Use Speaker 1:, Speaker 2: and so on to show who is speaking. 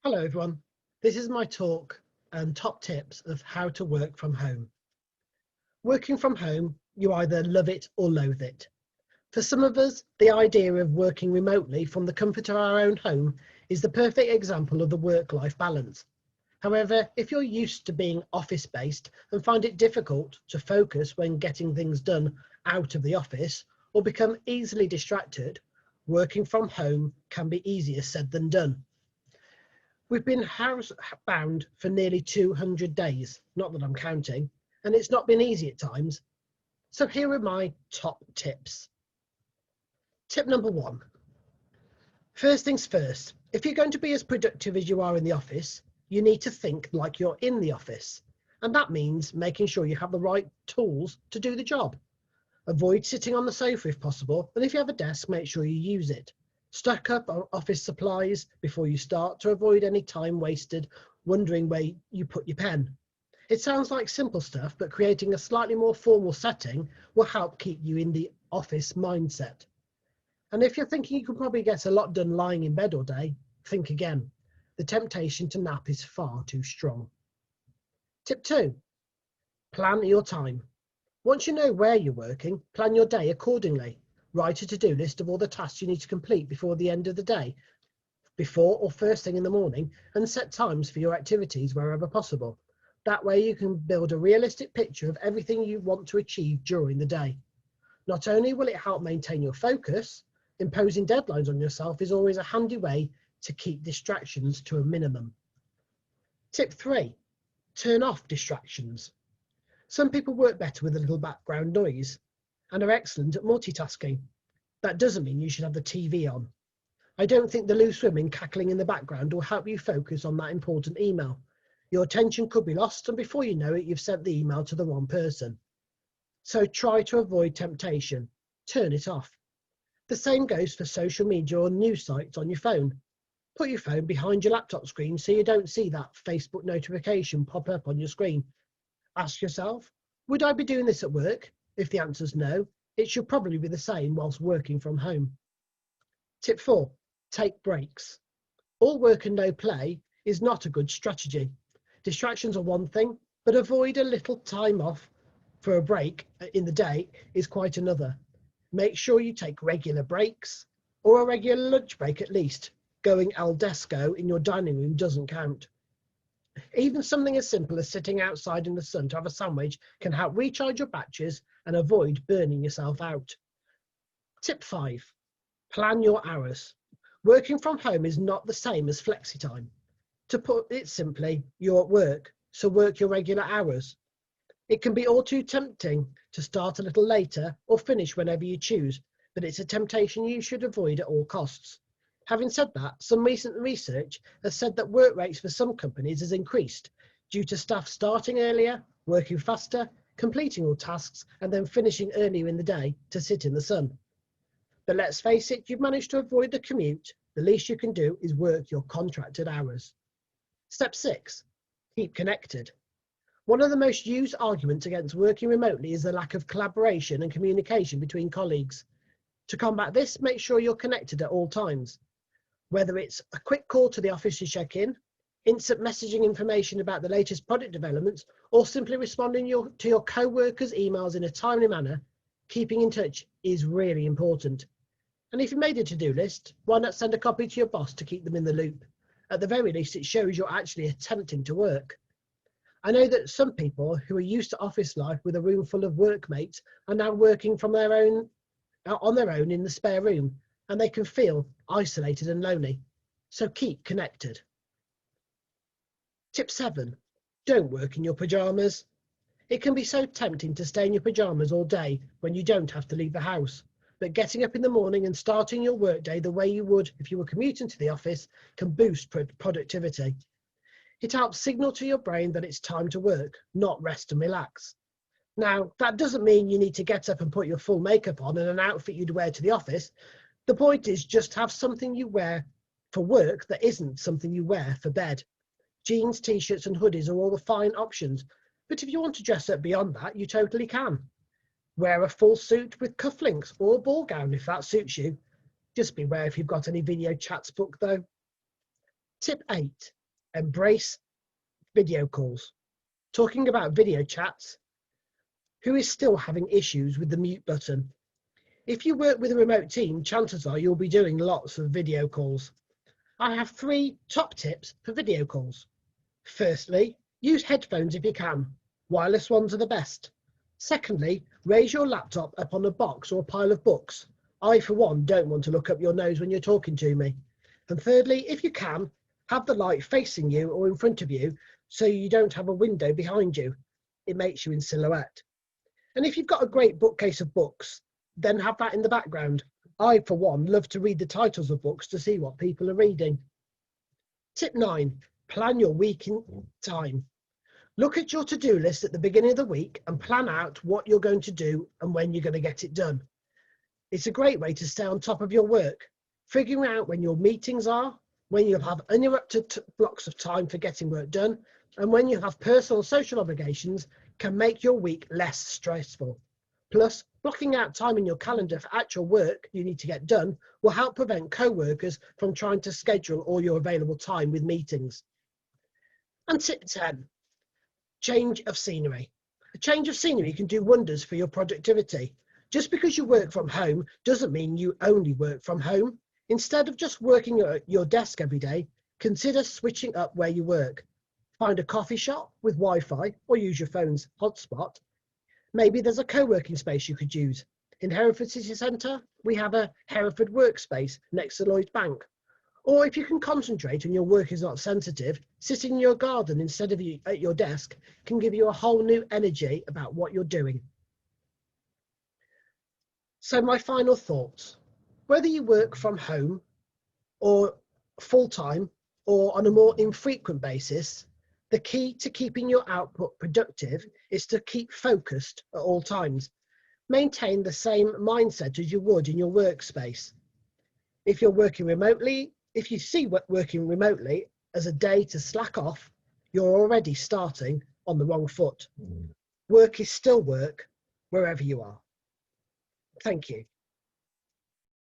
Speaker 1: Hello everyone, this is my talk and top tips of how to work from home. Working from home, you either love it or loathe it. For some of us, the idea of working remotely from the comfort of our own home is the perfect example of the work-life balance. However, if you're used to being office-based and find it difficult to focus when getting things done out of the office or become easily distracted, working from home can be easier said than done. We've been housebound for nearly 200 days, not that I'm counting, and it's not been easy at times. So here are my top tips. Tip number 1. First things first, if you're going to be as productive as you are in the office, you need to think like you're in the office. And that means making sure you have the right tools to do the job. Avoid sitting on the sofa if possible, and if you have a desk, make sure you use it. Stock up on office supplies before you start to avoid any time wasted wondering where you put your pen. It sounds like simple stuff, but creating a slightly more formal setting will help keep you in the office mindset. And if you're thinking you can probably get a lot done lying in bed all day, think again. The temptation to nap is far too strong. Tip 2. Plan your time. Once you know where you're working, plan your day accordingly. Write a to-do list of all the tasks you need to complete before the end of the day, before or first thing in the morning, and set times for your activities wherever possible. That way you can build a realistic picture of everything you want to achieve during the day. Not only will it help maintain your focus, imposing deadlines on yourself is always a handy way to keep distractions to a minimum. Tip 3. Turn off distractions. Some people work better with a little background noise and are excellent at multitasking. That doesn't mean you should have the TV on. I don't think the loose women cackling in the background will help you focus on that important email. Your attention could be lost, and before you know it, you've sent the email to the wrong person. So try to avoid temptation. Turn it off. The same goes for social media or news sites on your phone. Put your phone behind your laptop screen so you don't see that Facebook notification pop up on your screen. Ask yourself, would I be doing this at work? If the answer is no, it should probably be the same whilst working from home. Tip 4. Take breaks. All work and no play is not a good strategy. Distractions are one thing, but avoid a little time off for a break in the day is quite another. Make sure you take regular breaks, or a regular lunch break at least. Going al desco in your dining room doesn't count. Even something as simple as sitting outside in the sun to have a sandwich can help recharge your batteries and avoid burning yourself out. Tip 5. Plan your hours. Working from home is not the same as flexi time. To put it simply, you're at work, so work your regular hours. It can be all too tempting to start a little later or finish whenever you choose, but it's a temptation you should avoid at all costs. Having said that, some recent research has said that work rates for some companies has increased due to staff starting earlier, working faster, completing all tasks, and then finishing earlier in the day to sit in the sun. But let's face it, you've managed to avoid the commute. The least you can do is work your contracted hours. Step 6. Keep connected. One of the most used arguments against working remotely is the lack of collaboration and communication between colleagues. To combat this, make sure you're connected at all times. Whether it's a quick call to the office to check in, instant messaging information about the latest product developments, or simply responding to your co-workers' emails in a timely manner, keeping in touch is really important. And if you made a to-do list, why not send a copy to your boss to keep them in the loop? At the very least, it shows you're actually attempting to work. I know that some people who are used to office life with a room full of workmates are now working on their own in the spare room, and they can feel isolated and lonely. So keep connected. Tip 7. Don't work in your pajamas. It can be so tempting to stay in your pajamas all day when you don't have to leave the house. But getting up in the morning and starting your workday the way you would if you were commuting to the office can boost productivity. It helps signal to your brain that it's time to work, not rest and relax. Now, that doesn't mean you need to get up and put your full makeup on and an outfit you'd wear to the office. The point is just have something you wear for work that isn't something you wear for bed. Jeans, t-shirts and hoodies are all the fine options, but if you want to dress up beyond that, you totally can. Wear a full suit with cufflinks or a ball gown if that suits you. Just beware if you've got any video chats booked though. Tip 8, embrace video calls. Talking about video chats, who is still having issues with the mute button? If you work with a remote team, chances are you'll be doing lots of video calls. I have 3 top tips for video calls. Firstly, use headphones if you can. Wireless ones are the best. Secondly, raise your laptop up on a box or a pile of books. I, for one, don't want to look up your nose when you're talking to me. And thirdly, if you can, have the light facing you or in front of you so you don't have a window behind you. It makes you in silhouette. And if you've got a great bookcase of books, then have that in the background. I, for one, love to read the titles of books to see what people are reading. Tip 9, plan your week in time. Look at your to-do list at the beginning of the week and plan out what you're going to do and when you're going to get it done. It's a great way to stay on top of your work. Figuring out when your meetings are, when you'll have uninterrupted blocks of time for getting work done, and when you have personal and social obligations can make your week less stressful. Plus, blocking out time in your calendar for actual work you need to get done will help prevent co-workers from trying to schedule all your available time with meetings. And tip 10, change of scenery. A change of scenery can do wonders for your productivity. Just because you work from home doesn't mean you only work from home. Instead of just working at your desk every day, consider switching up where you work. Find a coffee shop with Wi-Fi or use your phone's hotspot. Maybe there's a co-working space you could use. In Hereford City Centre, we have a Hereford Workspace next to Lloyds Bank. Or if you can concentrate and your work is not sensitive, sitting in your garden instead of at your desk can give you a whole new energy about what you're doing. So my final thoughts, whether you work from home or full-time or on a more infrequent basis, the key to keeping your output productive is to keep focused at all times. Maintain the same mindset as you would in your workspace. If you're working remotely, if you see working remotely as a day to slack off, you're already starting on the wrong foot. Work is still work wherever you are. Thank you.